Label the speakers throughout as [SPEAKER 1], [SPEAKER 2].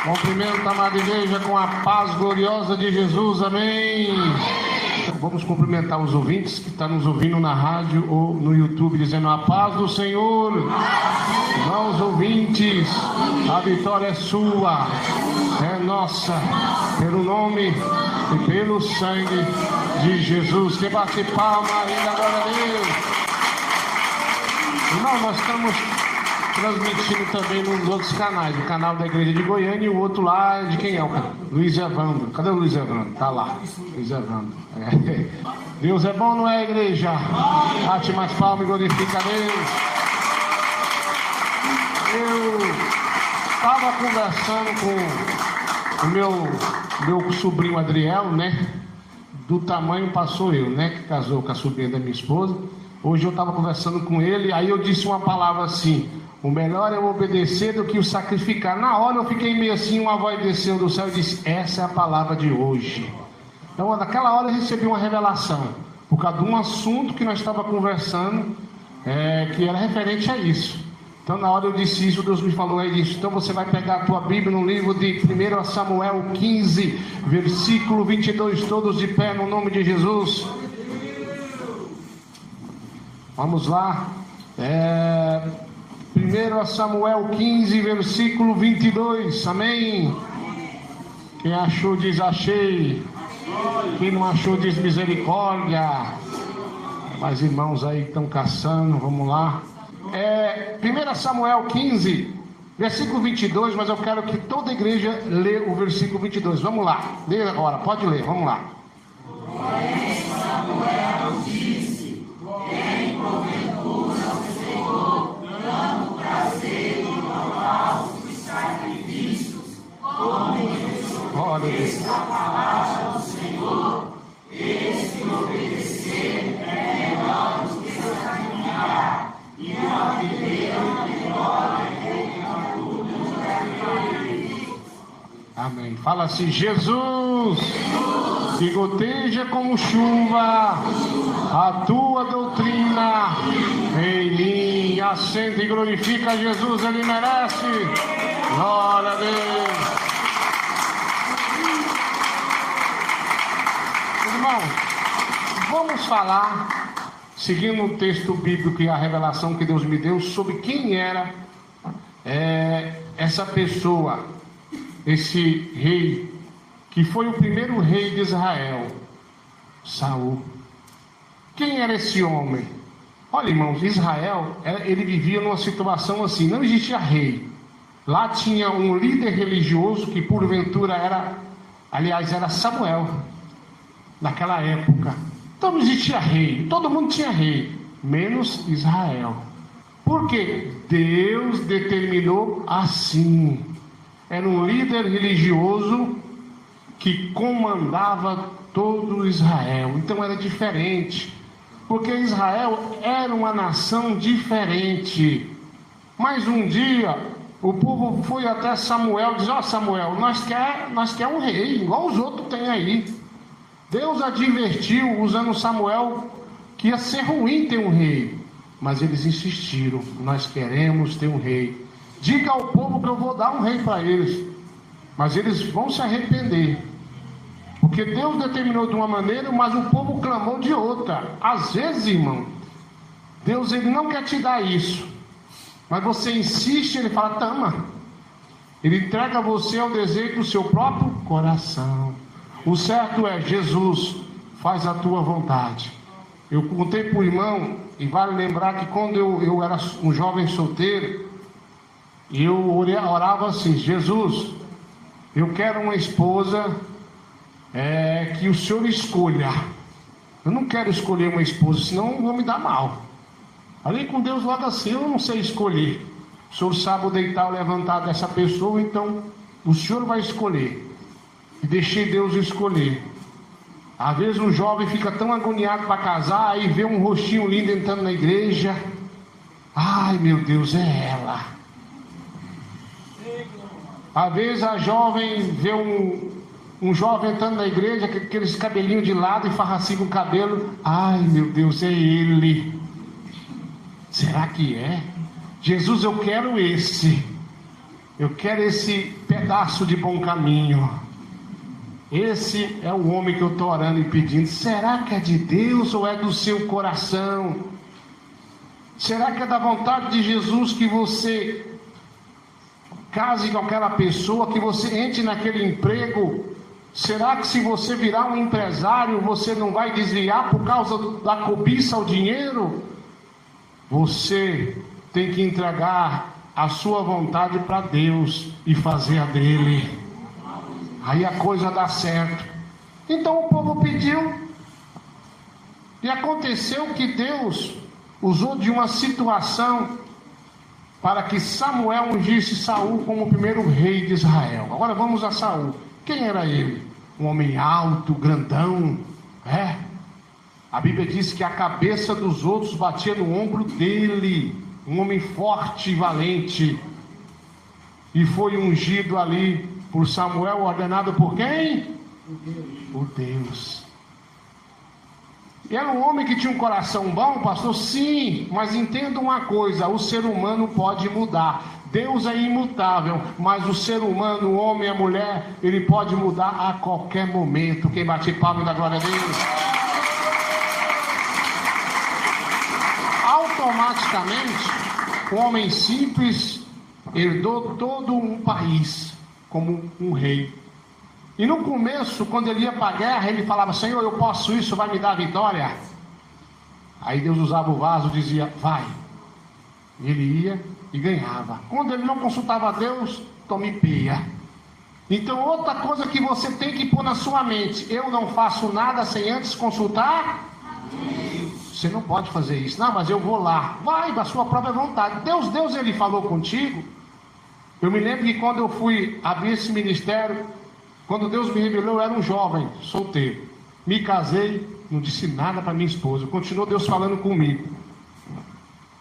[SPEAKER 1] Cumprimento a amada igreja com a paz gloriosa de Jesus, amém. Vamos cumprimentar os ouvintes que estão nos ouvindo na rádio ou no YouTube, dizendo a paz do Senhor. Irmãos ouvintes, a vitória é sua, é nossa, pelo nome e pelo sangue de Jesus. Que bate palma ainda, glória a Deus. Irmão, nós estamos transmitindo também nos outros canais, o canal da Igreja de Goiânia e o outro lá de quem é o cara? Luiz Evandro. Cadê o Luiz Evandro? Tá lá, Luiz Evandro. Deus é bom, não é, igreja? Bate mais palma e glorifica a Deus. Eu estava conversando com o meu sobrinho Adriel, né? Do tamanho passou eu, né? Que casou com a sobrinha da minha esposa. Hoje eu estava conversando com ele, aí eu disse uma palavra assim: o melhor é o obedecer do que o sacrificar. Na hora eu fiquei meio assim, uma voz desceu do céu e disse: essa é a palavra de hoje. Então naquela hora eu recebi uma revelação, por causa de um assunto que nós estávamos conversando, que era referente a isso. Então na hora eu disse isso, Deus me falou isso. Então você vai pegar a tua Bíblia no livro de 1 Samuel 15, versículo 22, todos de pé no nome de Jesus. Vamos lá. 1 Samuel 15, versículo 22, amém. Quem achou diz achei, quem não achou diz misericórdia. Mas irmãos aí estão caçando, vamos lá. 1 Samuel 15, versículo 22, mas eu quero que toda a igreja lê o versículo 22, vamos lá, lê agora, pode ler, vamos lá.
[SPEAKER 2] Samuel disse: tem porventura o Senhor tanto prazer em holocaustos e sacrifícios, como em obedecer a palavra do Senhor? Eis que obedecer é melhor do que sacrificar, e uma videira melhor é que uma tudo.
[SPEAKER 1] Amém. Fala assim: Jesus, que goteja como chuva a tua doutrina em mim. Assenta e glorifica Jesus, ele merece. Glória a Deus. Irmãos, vamos falar, seguindo o texto bíblico e a revelação que Deus me deu, sobre quem era essa pessoa, esse rei, que foi o primeiro rei de Israel, Saul. Quem era esse homem? Olha, irmãos, Israel, ele vivia numa situação assim, não existia rei. Lá tinha um líder religioso que porventura era Samuel, naquela época. Então não existia rei, todo mundo tinha rei, menos Israel. Porque Deus determinou assim. Era um líder religioso que comandava todo Israel. Então era diferente, porque Israel era uma nação diferente. Mas um dia o povo foi até Samuel e disse: ó, Samuel, nós quer um rei, igual os outros têm aí. Deus advertiu, usando Samuel, que ia ser ruim ter um rei, mas eles insistiram: nós queremos ter um rei. Diga ao povo que eu vou dar um rei para eles, mas eles vão se arrepender, porque Deus determinou de uma maneira, mas o povo clamou de outra. Às vezes, irmão, Deus ele não quer te dar isso, mas você insiste, ele fala: tama. Ele entrega você ao desejo do seu próprio coração. O certo é: Jesus, faz a tua vontade. Eu contei para o irmão, e vale lembrar que quando eu era um jovem solteiro, eu orava assim: Jesus, eu quero uma esposa que o Senhor escolha. Eu não quero escolher uma esposa, senão eu vou me dar mal. Falei com Deus logo assim: eu não sei escolher. O Senhor sabe o deitar ou levantar dessa pessoa, então o Senhor vai escolher. E deixei Deus escolher. Às vezes um jovem fica tão agoniado para casar, aí vê um rostinho lindo entrando na igreja. Ai meu Deus, é ela. Às vezes a jovem vê um jovem entrando na igreja, com aqueles cabelinhos de lado e farracinho o cabelo. Ai meu Deus, é ele. Será que é? Jesus, eu quero esse. Eu quero esse pedaço de bom caminho. Esse é o homem que eu estou orando e pedindo. Será que é de Deus ou é do seu coração? Será que é da vontade de Jesus que você case com aquela pessoa, que você entre naquele emprego? Será que se você virar um empresário, você não vai desviar por causa da cobiça ao dinheiro? Você tem que entregar a sua vontade para Deus e fazer a dele. Aí a coisa dá certo. Então o povo pediu. E aconteceu que Deus usou de uma situação para que Samuel ungisse Saul como o primeiro rei de Israel. Agora vamos a Saul. Quem era ele? Um homem alto, grandão. A Bíblia diz que a cabeça dos outros batia no ombro dele. Um homem forte e valente. E foi ungido ali por Samuel, ordenado por quem? Por Deus. E era um homem que tinha um coração bom, pastor? Sim, mas entenda uma coisa: o ser humano pode mudar. Deus é imutável, mas o ser humano, o homem, a mulher, ele pode mudar a qualquer momento. Quem bate palma da glória a Deus? Automaticamente, o homem simples herdou todo um país como um rei. E no começo, quando ele ia para a guerra, ele falava: Senhor, eu posso isso, vai me dar a vitória? Aí Deus usava o vaso, dizia: vai. Ele ia e ganhava. Quando ele não consultava a Deus, tome peia. Então outra coisa que você tem que pôr na sua mente: eu não faço nada sem antes consultar. Você não pode fazer isso. Não, mas eu vou lá. Vai, da sua própria vontade. Deus ele falou contigo. Eu me lembro que quando eu fui abrir esse ministério, quando Deus me revelou, eu era um jovem, solteiro. Me casei, não disse nada para minha esposa. Continuou Deus falando comigo.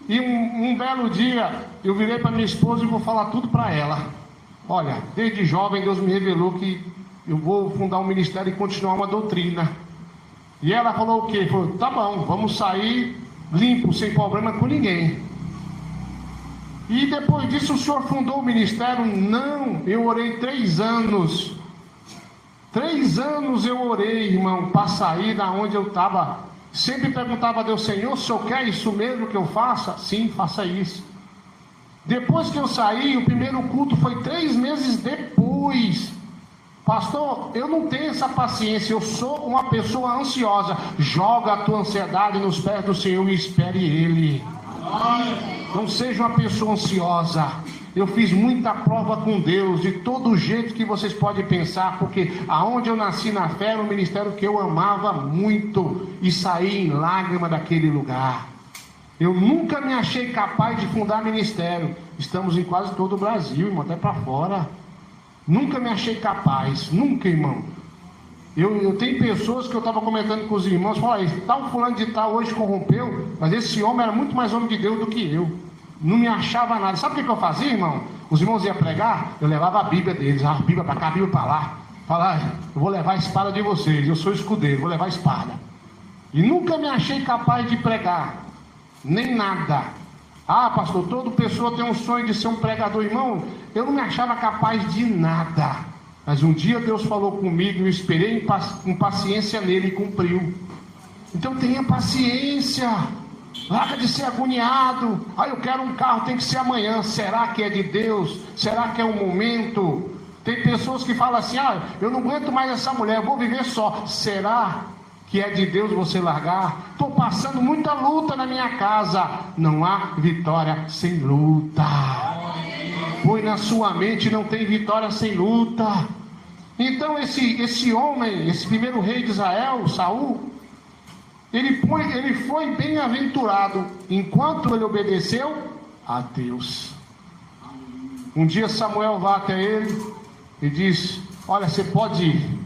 [SPEAKER 1] E um belo dia, eu virei para minha esposa e vou falar tudo para ela. Olha, desde jovem Deus me revelou que eu vou fundar um ministério e continuar uma doutrina. E ela falou o quê? Falou: tá bom, vamos sair limpo, sem problema com ninguém. E depois disso o senhor fundou o ministério? Não, eu orei 3 anos. 3 anos eu orei, irmão, para sair da onde eu estava. Sempre perguntava a Deus: Senhor, o senhor quer isso mesmo que eu faça? Sim, faça isso. Depois que eu saí, o primeiro culto foi 3 meses depois. Pastor, eu não tenho essa paciência, eu sou uma pessoa ansiosa. Joga a tua ansiedade nos pés do Senhor e espere Ele. Não seja uma pessoa ansiosa. Eu fiz muita prova com Deus, de todo jeito que vocês podem pensar, porque aonde eu nasci na fé era um ministério que eu amava muito, e saí em lágrima daquele lugar. Eu nunca me achei capaz de fundar ministério. Estamos em quase todo o Brasil, irmão, até para fora. Nunca me achei capaz, nunca, irmão. Eu tenho pessoas que eu estava comentando com os irmãos, falaram: tal fulano de tal hoje corrompeu, mas esse homem era muito mais homem de Deus do que eu. Não me achava nada. Sabe o que eu fazia, irmão? Os irmãos iam pregar, eu levava a Bíblia deles, a Bíblia para cá, a Bíblia para lá. Falava: eu vou levar a espada de vocês, eu sou escudeiro, vou levar a espada. E nunca me achei capaz de pregar, nem nada. Ah, pastor, toda pessoa tem um sonho de ser um pregador. Irmão, eu não me achava capaz de nada. Mas um dia Deus falou comigo, eu esperei com paciência nele e cumpriu. Então tenha paciência. Larga de ser agoniado. Ah, eu quero um carro, tem que ser amanhã. Será que é de Deus? Será que é um momento? Tem pessoas que falam assim: ah, eu não aguento mais essa mulher, eu vou viver só. Será que é de Deus você largar? Estou passando muita luta na minha casa. Não há vitória sem luta. Põe na sua mente: não tem vitória sem luta. Então esse homem, esse primeiro rei de Israel, Saul, ele foi bem-aventurado enquanto ele obedeceu a Deus. Um dia Samuel vai até ele e diz: olha, você pode ir,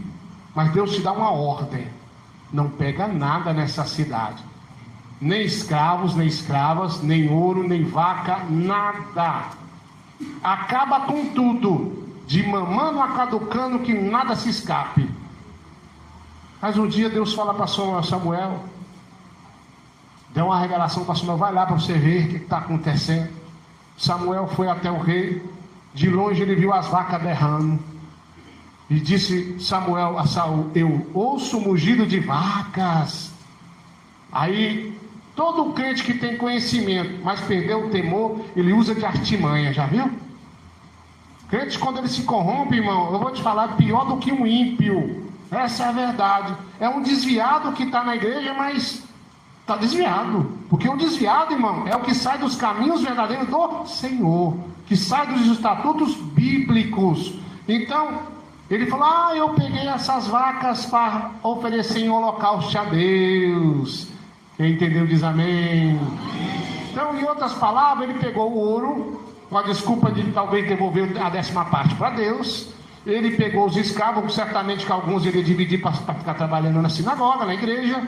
[SPEAKER 1] mas Deus te dá uma ordem: não pega nada nessa cidade, nem escravos, nem escravas, nem ouro, nem vaca, nada. Acaba com tudo, de mamando a caducando, que nada se escape. Mas um dia Deus fala para Samuel, deu uma revelação para Samuel: vai lá para você ver o que está acontecendo. Samuel foi até o rei, De longe ele viu as vacas berrando. E disse Samuel a Saul: eu ouço o mugido de vacas. Aí, todo crente que tem conhecimento, mas perdeu o temor, ele usa de artimanha, já viu? Crente, quando ele se corrompe, irmão, eu vou te falar, pior do que um ímpio. Essa é a verdade. É um desviado que está na igreja, mas está desviado. Porque o desviado, irmão, é o que sai dos caminhos verdadeiros do Senhor, que sai dos estatutos bíblicos. Então, ele falou: eu peguei essas vacas para oferecer em holocausto a Deus. Quem entendeu diz amém. Então, em outras palavras, ele pegou o ouro, com a desculpa de talvez devolver a 10ª parte para Deus. Ele pegou os escravos, certamente que alguns ele ia dividir para ficar trabalhando na sinagoga, na igreja.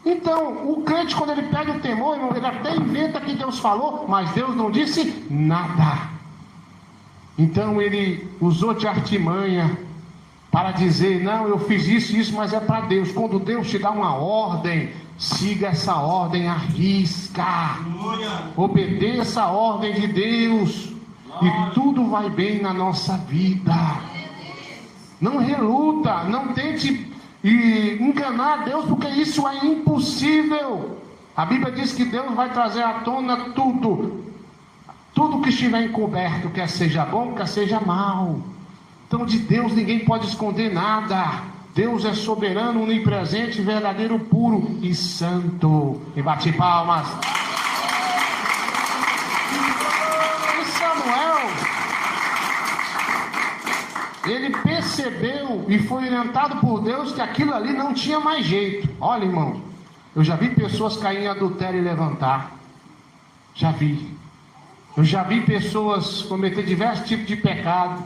[SPEAKER 1] Então, o crente, quando ele pega o temor, irmão, ele até inventa que Deus falou, mas Deus não disse nada. Então ele usou de artimanha para dizer: não, eu fiz isso, mas é para Deus. Quando Deus te dá uma ordem, siga essa ordem à risca. Obedeça a ordem de Deus e tudo vai bem na nossa vida. Não reluta, não tente enganar Deus, porque isso é impossível. A Bíblia diz que Deus vai trazer à tona tudo que estiver encoberto, quer seja bom, quer seja mal. Então, de Deus ninguém pode esconder nada. Deus é soberano, onipresente, verdadeiro, puro e santo. E bate palmas. E Samuel, ele percebeu e foi orientado por Deus que aquilo ali não tinha mais jeito. Olha, irmão, eu já vi pessoas caírem em adultério e levantar. Já vi. Eu já vi pessoas cometer diversos tipos de pecado,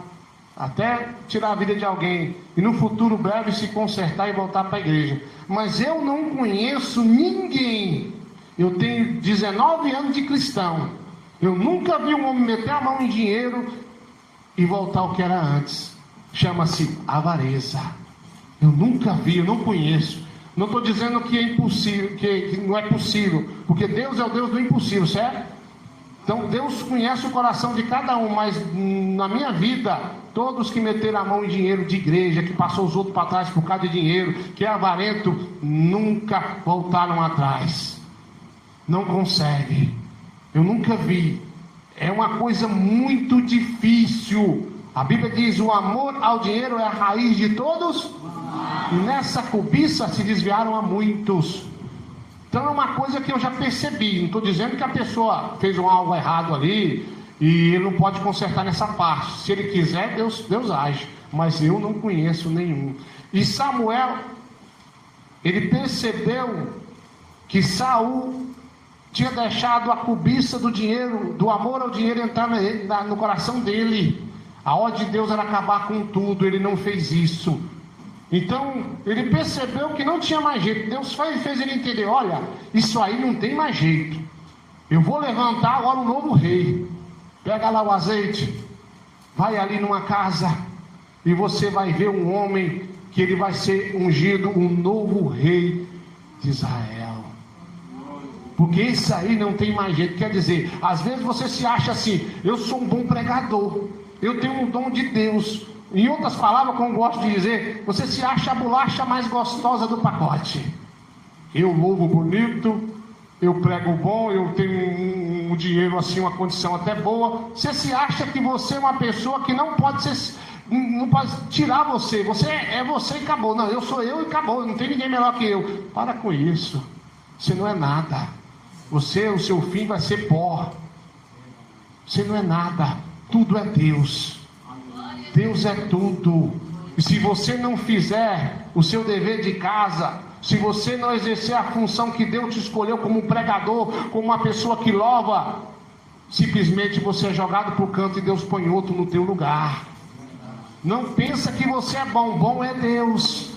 [SPEAKER 1] até tirar a vida de alguém, e no futuro breve se consertar e voltar para a igreja. Mas eu não conheço ninguém. Eu tenho 19 anos de cristão. Eu nunca vi um homem meter a mão em dinheiro e voltar ao que era antes. Chama-se avareza. Eu nunca vi, eu não conheço. Não estou dizendo que é impossível, que não é possível, porque Deus é o Deus do impossível, certo? Então Deus conhece o coração de cada um, mas na minha vida, todos que meteram a mão em dinheiro de igreja, que passou os outros para trás por causa de dinheiro, que é avarento, nunca voltaram atrás. Não consegue. Eu nunca vi. É uma coisa muito difícil. A Bíblia diz: o amor ao dinheiro é a raiz de todos, e nessa cobiça se desviaram a muitos. Então é uma coisa que eu já percebi. Não estou dizendo que a pessoa fez algo errado ali e ele não pode consertar nessa parte. Se ele quiser, Deus age. Mas eu não conheço nenhum. E Samuel, ele percebeu que Saul tinha deixado a cobiça do dinheiro, do amor ao dinheiro entrar no coração dele. A ordem de Deus era acabar com tudo. Ele não fez isso. Então, ele percebeu que não tinha mais jeito. Deus fez ele entender: olha, isso aí não tem mais jeito. Eu vou levantar agora um novo rei. Pega lá o azeite, vai ali numa casa, e você vai ver um homem que ele vai ser ungido, um novo rei de Israel. Porque isso aí não tem mais jeito. Quer dizer, às vezes você se acha assim: eu sou um bom pregador, eu tenho um dom de Deus. Em outras palavras, como eu gosto de dizer, você se acha a bolacha mais gostosa do pacote. Eu louvo bonito, eu prego bom, eu tenho um dinheiro assim, uma condição até boa. Você se acha que você é uma pessoa que não pode tirar você. Você é você e acabou. Não, eu sou eu e acabou. Não tem ninguém melhor que eu. Para com isso. Você não é nada. O seu fim vai ser pó. Você não é nada. Tudo é Deus. Deus é tudo. E se você não fizer o seu dever de casa, se você não exercer a função que Deus te escolheu como um pregador, como uma pessoa que louva, simplesmente você é jogado para o canto e Deus põe outro no teu lugar. Não pensa que você é bom, bom é Deus.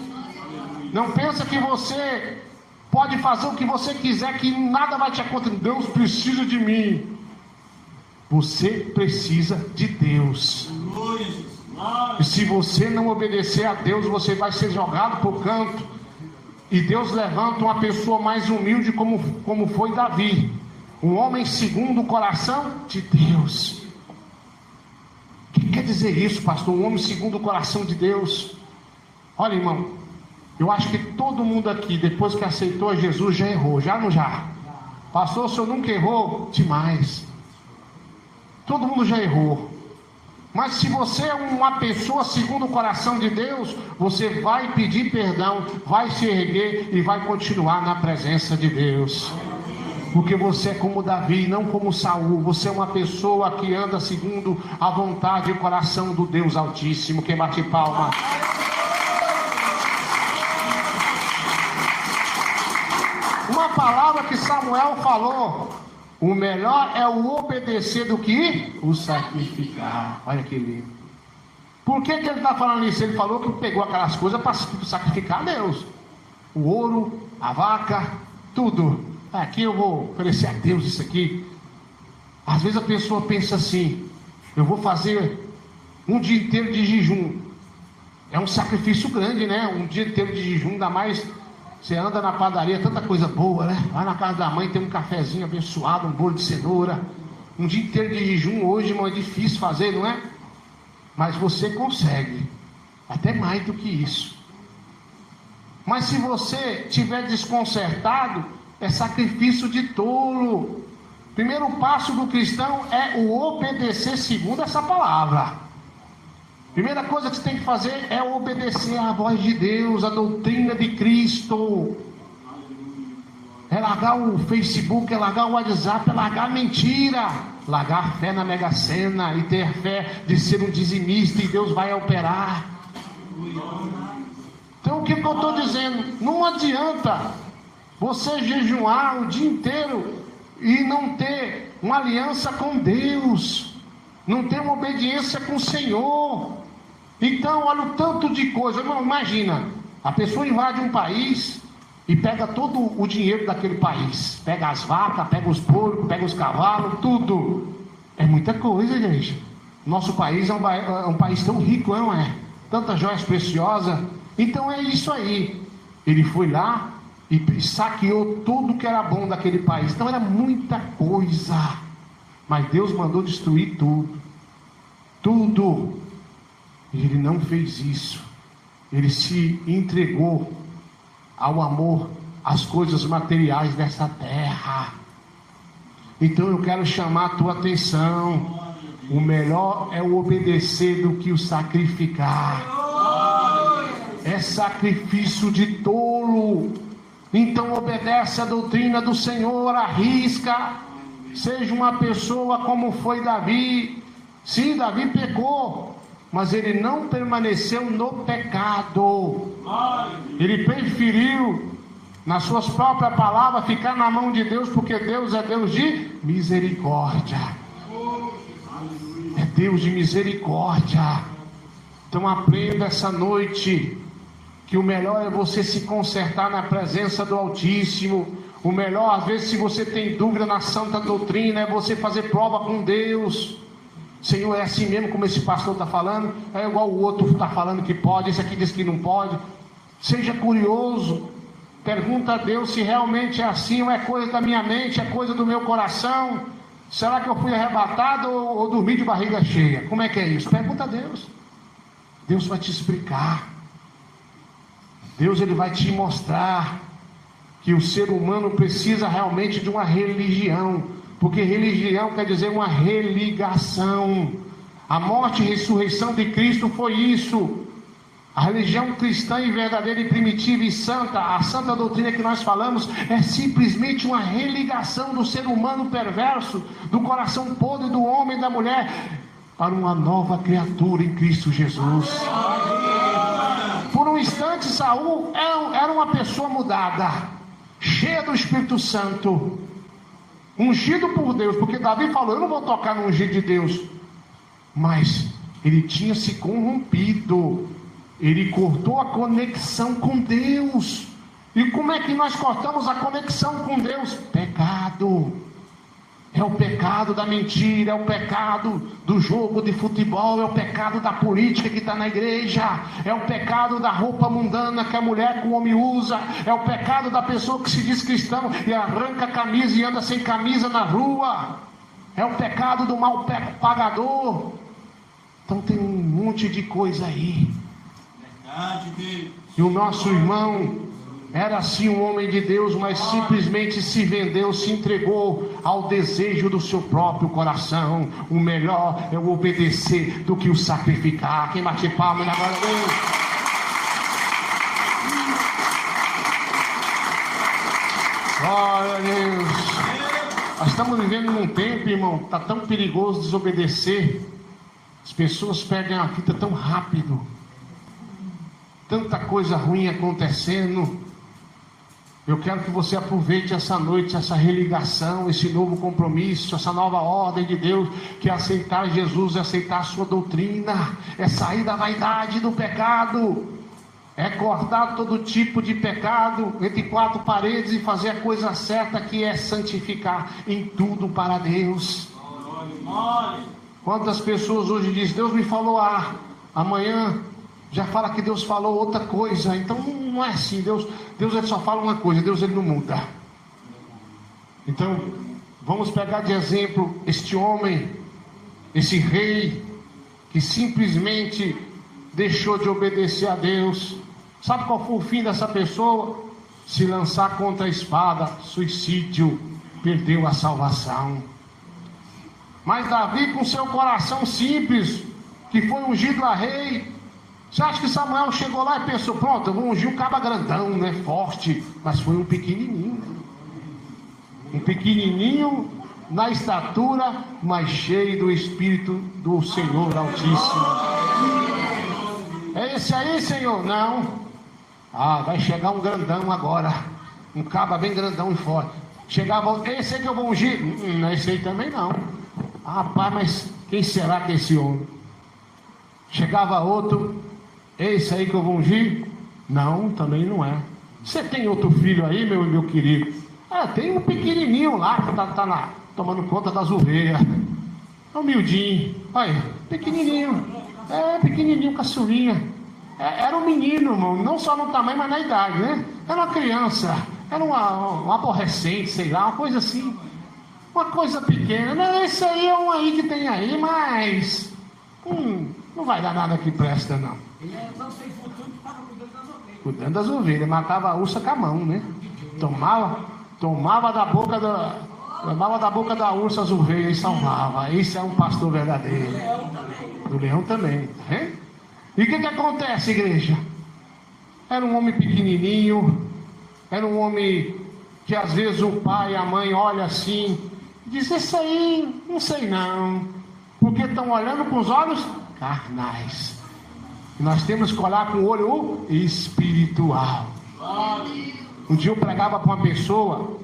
[SPEAKER 1] Não pensa que você pode fazer o que você quiser, que nada vai te acontecer. Deus precisa de mim. Você precisa de Deus. E se você não obedecer a Deus, você vai ser jogado para o canto. E Deus levanta uma pessoa mais humilde, como foi Davi, um homem segundo o coração de Deus. quer dizer isso, pastor? Um homem segundo o coração de Deus. Olha, irmão, eu acho que todo mundo aqui, depois que aceitou Jesus, já errou, já não já? Pastor, o senhor nunca errou? Demais. Todo mundo já errou. Mas se você é uma pessoa segundo o coração de Deus, você vai pedir perdão, vai se erguer e vai continuar na presença de Deus. Porque você é como Davi, não como Saul. Você é uma pessoa que anda segundo a vontade e o coração do Deus Altíssimo. Quem bate palma? Uma palavra que Samuel falou: o melhor é o obedecer do que o sacrificar. Olha que lindo. Por que ele está falando isso? Ele falou que pegou aquelas coisas para sacrificar a Deus. O ouro, a vaca, tudo. Aqui eu vou oferecer a Deus isso aqui. Às vezes a pessoa pensa assim: eu vou fazer um dia inteiro de jejum. É um sacrifício grande, né? Um dia inteiro de jejum, ainda mais você anda na padaria, tanta coisa boa, né? Vai na casa da mãe, tem um cafezinho abençoado, um bolo de cenoura. Um dia inteiro de jejum hoje, irmão, é difícil fazer, não é? Mas você consegue, até mais do que isso. Mas se você estiver desconcertado, é sacrifício de tolo. Primeiro passo do cristão é o obedecer segundo essa palavra. Primeira coisa que você tem que fazer é obedecer à voz de Deus, à doutrina de Cristo. É largar o Facebook, é largar o WhatsApp, é largar a mentira. Largar a fé na Mega Sena e ter fé de ser um dizimista e Deus vai operar. Então o que eu estou dizendo? Não adianta você jejuar o dia inteiro e não ter uma aliança com Deus, não ter uma obediência com o Senhor. Então, olha o tanto de coisa. Irmão, imagina, a pessoa invade um país e pega todo o dinheiro daquele país. Pega as vacas, pega os porcos, pega os cavalos, tudo. É muita coisa, gente. Nosso país é um país tão rico, não é? Tantas joias preciosas. Então é isso aí. Ele foi lá e saqueou tudo que era bom daquele país. Então era muita coisa. Mas Deus mandou destruir tudo. Tudo. E ele não fez isso. Ele se entregou ao amor, às coisas materiais dessa terra. Então eu quero chamar a tua atenção. O melhor é o obedecer do que o sacrificar. É sacrifício de tolo. Então obedece a doutrina do Senhor, arrisca. Seja uma pessoa como foi Davi. Sim, Davi pecou, mas ele não permaneceu no pecado. Ele preferiu, nas suas próprias palavras, ficar na mão de Deus, porque Deus é Deus de misericórdia. É Deus de misericórdia. Então aprenda essa noite que o melhor é você se consertar na presença do Altíssimo. O melhor, às vezes, se você tem dúvida na santa doutrina, é você fazer prova com Deus. Senhor, é assim mesmo como esse pastor está falando? É igual o outro está falando que pode, esse aqui diz que não pode. Seja curioso, pergunta a Deus se realmente é assim, ou é coisa da minha mente, é coisa do meu coração. Será que eu fui arrebatado ou dormi de barriga cheia? Como é que é isso? Pergunta a Deus. Deus vai te explicar. Deus, ele vai te mostrar que o ser humano precisa realmente de uma religião, porque religião quer dizer uma religação. A morte e ressurreição de Cristo foi isso. A religião cristã e verdadeira e primitiva e santa, a santa doutrina que nós falamos, é simplesmente uma religação do ser humano perverso, do coração podre do homem e da mulher, para uma nova criatura em Cristo Jesus. Por um instante, Saul era uma pessoa mudada, cheia do Espírito Santo, ungido por Deus, porque Davi falou: eu não vou tocar no ungido de Deus. Mas ele tinha se corrompido, ele cortou a conexão com Deus. E como é que nós cortamos a conexão com Deus? Pecado. É o pecado da mentira, é o pecado do jogo de futebol, é o pecado da política que está na igreja, é o pecado da roupa mundana que a mulher com o homem usa, é o pecado da pessoa que se diz cristão e arranca a camisa e anda sem camisa na rua, é o pecado do mal pagador. Então tem um monte de coisa aí. E o nosso irmão era assim um homem de Deus, mas simplesmente se vendeu, se entregou ao desejo do seu próprio coração. O melhor é o obedecer do que o sacrificar. Quem bate palma na glória a Deus? Glória a Deus. Nós estamos vivendo num tempo, irmão, está tão perigoso desobedecer. As pessoas perdem a vida tão rápido. Tanta coisa ruim acontecendo. Eu quero que você aproveite essa noite, essa religação, esse novo compromisso, essa nova ordem de Deus, que é aceitar Jesus, é aceitar a sua doutrina, é sair da vaidade do pecado, é cortar todo tipo de pecado entre quatro paredes e fazer a coisa certa, que é santificar em tudo para Deus. Quantas pessoas hoje dizem, Deus me falou amanhã já fala que Deus falou outra coisa. Então não é assim, Deus ele só fala uma coisa, Deus ele não muda. Então vamos pegar de exemplo este homem, esse rei que simplesmente deixou de obedecer a Deus. Sabe qual foi o fim dessa pessoa? Se lançar contra a espada, suicídio, perdeu a salvação. Mas Davi, com seu coração simples, que foi ungido a rei, você acha que Samuel chegou lá e pensou, pronto, eu vou ungir um caba grandão, né, forte, mas foi um pequenininho. Um pequenininho na estatura, mas cheio do Espírito do Senhor Altíssimo. É esse aí, Senhor? Não. Vai chegar um grandão agora, um caba bem grandão e forte. Chegava, esse aí que eu vou ungir? Não, esse aí também não. Rapaz, mas quem será que é esse homem? Chegava outro, esse aí que eu vou ungir? Não, também não é. Você tem outro filho aí, meu querido? Tem um pequenininho lá que tá tomando conta das ovelhas. Humildinho. Olha, pequenininho. Pequenininho, caçulinha. Era um menino, irmão, não só no tamanho, mas na idade, né? Era uma criança, era um aborrecente, sei lá, uma coisa assim. Uma coisa pequena. Não, esse aí é um aí que tem aí, mas não vai dar nada que presta, não.
[SPEAKER 2] Ele é tão sem futuro que estava cuidando das ovelhas.
[SPEAKER 1] Cuidando das ovelhas, matava a ursa com a mão, né? Tomava da boca da ursa as ovelhas e salvava. Esse é um pastor verdadeiro. Do leão também, tá vendo? E o que acontece, igreja? Era um homem pequenininho, era um homem que às vezes o pai e a mãe olham assim, e dizem, isso aí, não sei não, porque estão olhando com os olhos carnais. Nós temos que olhar com o olho espiritual. Um dia eu pregava para uma pessoa,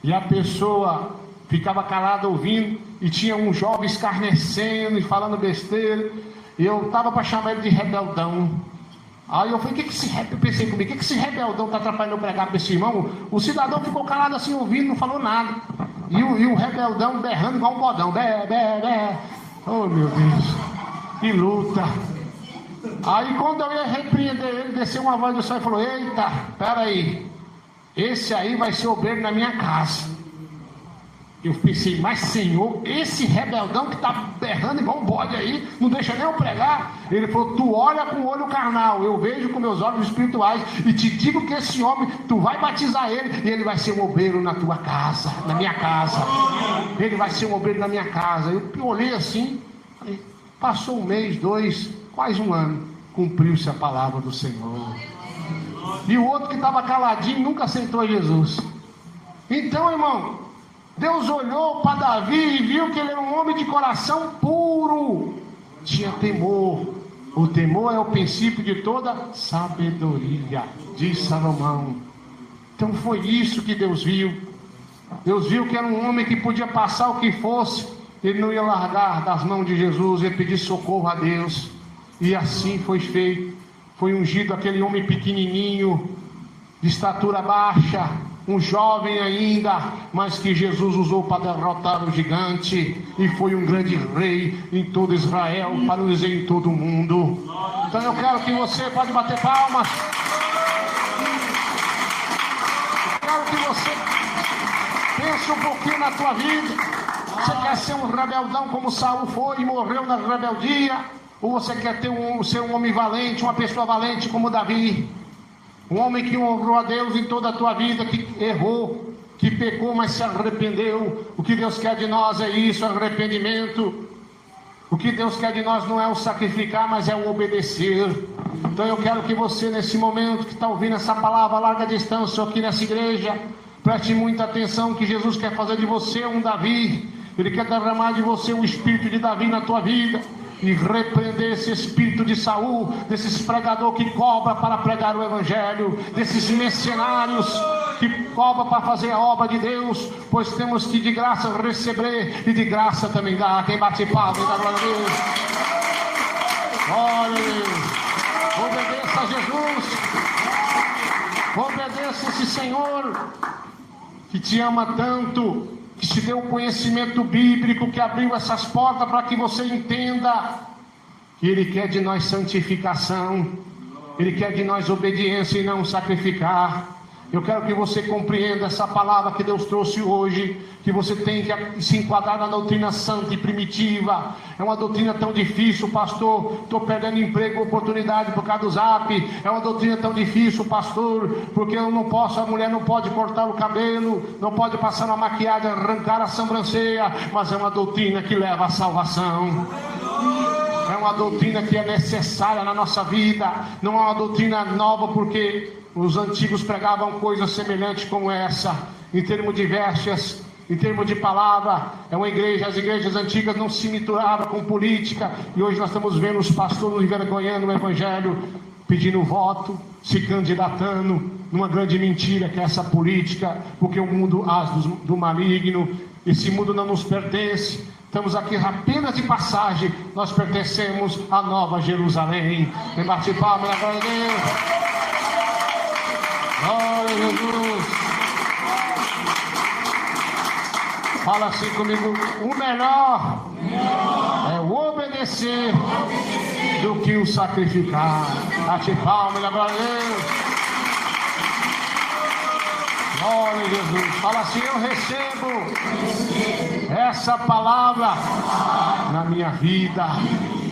[SPEAKER 1] e a pessoa ficava calada ouvindo, e tinha um jovem escarnecendo e falando besteira, e eu estava para chamar ele de rebeldão. Aí eu falei, pensei comigo, que esse rebeldão está atrapalhando eu pregar para esse irmão? O cidadão ficou calado assim ouvindo, não falou nada. E o rebeldão berrando igual um bodão, bé. Oh meu Deus, que luta. Aí quando eu ia repreender ele, desceu uma voz do céu e falou, eita, peraí, esse aí vai ser obreiro na minha casa. Eu pensei, mas Senhor, esse rebeldão que está berrando igual um bode aí, não deixa nem eu pregar. Ele falou, tu olha com o olho carnal, eu vejo com meus olhos espirituais, e te digo que esse homem, tu vai batizar ele, e ele vai ser um obreiro na tua casa, na minha casa. Ele vai ser um obreiro na minha casa. Eu olhei assim, passou um mês, 2, quase um ano, cumpriu-se a palavra do Senhor. E o outro que estava caladinho, nunca aceitou Jesus. Então, irmão, Deus olhou para Davi e viu que ele era um homem de coração puro, tinha temor. O temor é o princípio de toda sabedoria, diz Salomão. Então foi isso que Deus viu. Deus viu que era um homem que podia passar o que fosse, ele não ia largar das mãos de Jesus, ia pedir socorro a Deus. E assim foi feito. Foi ungido aquele homem pequenininho, de estatura baixa, um jovem ainda, mas que Jesus usou para derrotar o gigante, e foi um grande rei em todo Israel, para não dizer em todo o mundo. Então eu quero que você, pode bater palmas, eu quero que você pense um pouquinho na tua vida, Você quer ser um rebeldão como Saul foi e morreu na rebeldia? Ou você quer ser um homem valente, uma pessoa valente como Davi? Um homem que honrou a Deus em toda a tua vida, que errou, que pecou, mas se arrependeu. O que Deus quer de nós é isso, arrependimento. O que Deus quer de nós não é o sacrificar, mas é o obedecer. Então eu quero que você, nesse momento que está ouvindo essa palavra a larga distância aqui nessa igreja, preste muita atenção que Jesus quer fazer de você um Davi. Ele quer derramar de você o espírito de Davi na tua vida e repreender esse espírito de Saul, desses pregadores que cobram para pregar o evangelho, desses mercenários que cobram para fazer a obra de Deus, pois temos que de graça receber e de graça também dar. Quem bate palma e dá glória a Deus. Glória a Deus. Obedeça a Jesus. Obedeça esse Senhor que te ama tanto, que te deu o conhecimento bíblico, que abriu essas portas para que você entenda que Ele quer de nós santificação, Ele quer de nós obediência e não sacrificar. Eu quero que você compreenda essa palavra que Deus trouxe hoje, que você tem que se enquadrar na doutrina santa e primitiva. É uma doutrina tão difícil, pastor, estou perdendo emprego, oportunidade por causa do Zap. É uma doutrina tão difícil, pastor, porque eu não posso, a mulher não pode cortar o cabelo, não pode passar uma maquiagem, arrancar a sobrancelha, mas é uma doutrina que leva à salvação. É uma doutrina que é necessária na nossa vida. Não é uma doutrina nova porque os antigos pregavam coisas semelhantes como essa, em termos de vestes, em termos de palavra. É uma igreja, as igrejas antigas não se misturavam com política, e hoje nós estamos vendo os pastores envergonhando o evangelho, pedindo voto, se candidatando numa grande mentira que é essa política, porque o mundo do maligno, esse mundo não nos pertence. Estamos aqui apenas de passagem, nós pertencemos à Nova Jerusalém. Quem bate palma, glória a Deus. Glória a Jesus. Fala assim comigo: o melhor é o obedecer do que o sacrificar. Bate palma, glória a Deus. Glória a Jesus. Fala assim: eu recebo essa palavra na minha vida.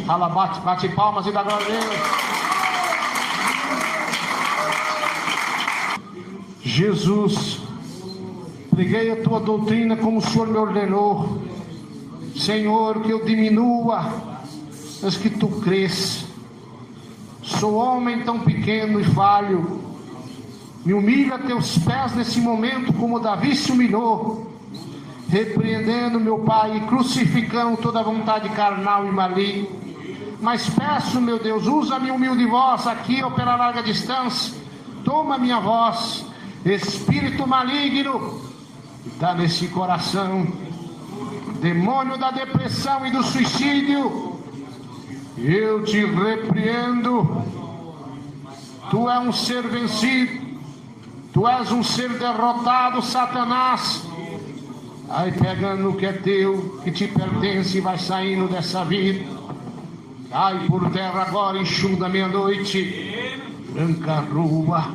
[SPEAKER 1] Fala, bate palmas e dá glória a Deus. Jesus, preguei a tua doutrina como o Senhor me ordenou. Senhor, que eu diminua, mas que tu cresça. Sou homem tão pequeno e falho. Me humilho a teus pés nesse momento, como Davi se humilhou, repreendendo, meu Pai, e crucificando toda a vontade carnal e maligna. Mas peço, meu Deus, usa a minha humilde voz aqui ou pela larga distância. Toma minha voz, espírito maligno, dá nesse coração, demônio da depressão e do suicídio, eu te repreendo. Tu és um ser vencido, tu és um ser derrotado, Satanás. Aí pegando o que é teu, que te pertence, e vai saindo dessa vida. Cai por terra agora, enxuga meia-noite, branca rua,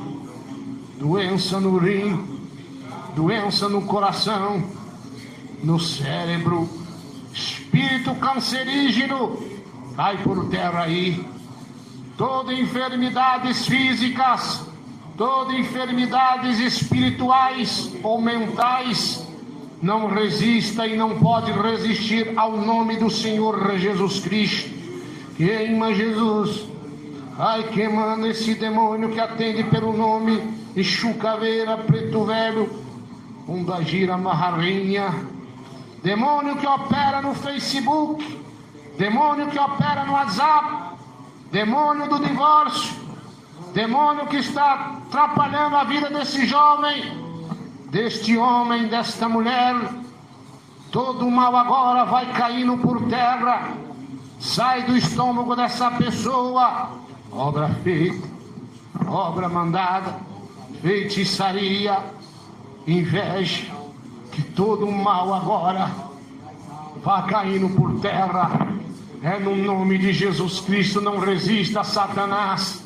[SPEAKER 1] doença no rim, doença no coração, no cérebro, espírito cancerígeno, cai por terra aí. Todas enfermidades físicas, todas enfermidades espirituais ou mentais, não resista e não pode resistir ao nome do Senhor Jesus Cristo. Queima Jesus. Ai, queimando esse demônio que atende pelo nome Exu Caveira, Preto Velho, Undagira Marrarinha. Demônio que opera no Facebook, demônio que opera no WhatsApp, demônio do divórcio, demônio que está atrapalhando a vida desse jovem, deste homem, desta mulher. Todo o mal agora vai caindo por terra, sai do estômago dessa pessoa. Obra feita, obra mandada, feitiçaria, inveja, que todo o mal agora vai caindo por terra. É no nome de Jesus Cristo. Não resista a Satanás.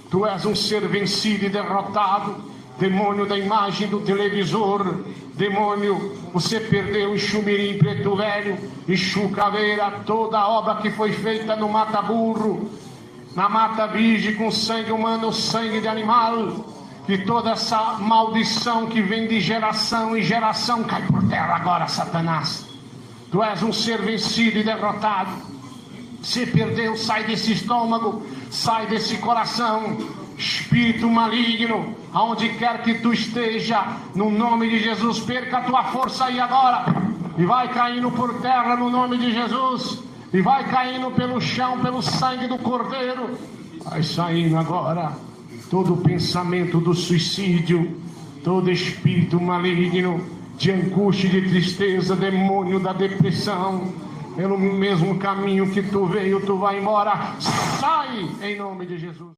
[SPEAKER 1] Tu és um ser vencido e derrotado. demônio da imagem do televisor, demônio, você perdeu Exu Mirim, Preto Velho, Exu Caveira, toda a obra que foi feita no Mata Burro, na Mata Virgem, com sangue humano, sangue de animal, que toda essa maldição que vem de geração em geração cai por terra agora, Satanás. Tu és um ser vencido e derrotado. Você perdeu, sai desse estômago, sai desse coração, espírito maligno, aonde quer que tu esteja, no nome de Jesus, perca a tua força aí agora, e vai caindo por terra no nome de Jesus, e vai caindo pelo chão, pelo sangue do Cordeiro, vai saindo agora, todo pensamento do suicídio, todo espírito maligno, de angústia e de tristeza, demônio da depressão, pelo mesmo caminho que tu veio, tu vai embora, sai em nome de Jesus.